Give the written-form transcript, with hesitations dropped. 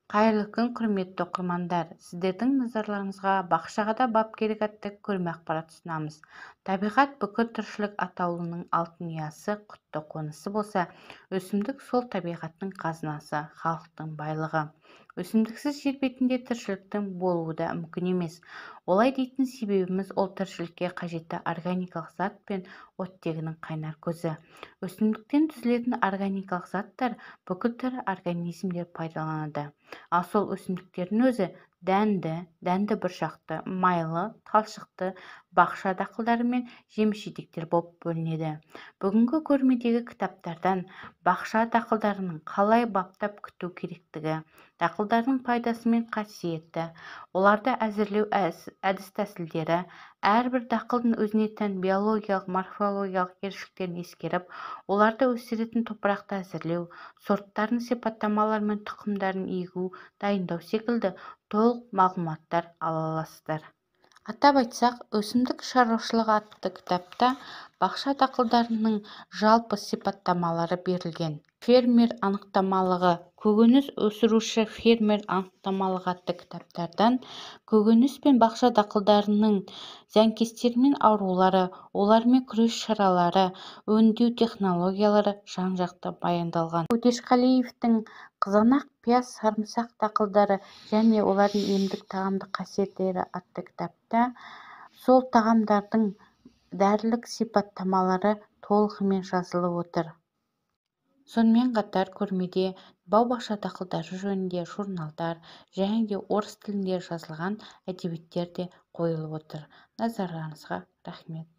Қайырлы күн, құрметті оқырмандар. Сіздердің назарларыңызға Бақшағада бапкерлік атты көрме ақпарат ұсынамыз. Табиғат бүкіл тіршілік атаулының алтын ұясы, құтты қонысы болса, өсімдік сол табиғаттың қазынасы, халықтың байлығы. Өсімдіксіз жер бетінде тіршіліктің болуы да мүмкін емес. Олай дейтін себебіміз ол тіршілікке қажетті органикалық зат пен оттегінің қайнар көзі. Өсімдіктен түзілетін органикалық заттар бүкіл тірі организмдер пайдаланады. Ал сол өсімдіктердің өзі дәнді бұршақты, майлы, талшықты, бақша дақылдары мен жеміс-жидектер болып бөлінеді. Бүгінгі көрмедегі кітаптардан бақша дақылдарының қалай баптап күту керектігі, дақылдардың пайдасы мен қасиеті, оларды әзірлеу әдіс-тәсілдері, әрбір дақылдың өзіне тән биологиялық, морфологиялық ерекшеліктерін ескеріп, оларды өсіретін топырақты әзірлеу, сорттардың сипаттамалары мен тұқымдарын егу, дайындау секілді толық мағлұматтар ала аласыздар. Атап айтсақ, өсімдік шаруашылығы атты кітапта бақша дақылдарының жалпы сипаттамалары берілген. Фермер анықтамалығы, көкөніс өсіруші фермер анықтамалығы атты кітаптардан көкөніс пен бақша дақылдарының зиянкестері мен аурулары, олармен күрес шаралары, өңдеу технологиялары жан-жақты баяндалған. Өтешқалиевтің қызанақ, пияз, сарымсақ дақылдары және олардың емдік тағамдық қасиеттері атты кітапта сол тағамдардың дәрілік сипаттамалары толығымен жазылып отыр. Сонымен қатар көрмеде бау-бақша дақылдары жөнінде журналдар және де орыс тілінде жазылған әдебиеттер де қойылып отыр. Назарларыңызға рахмет.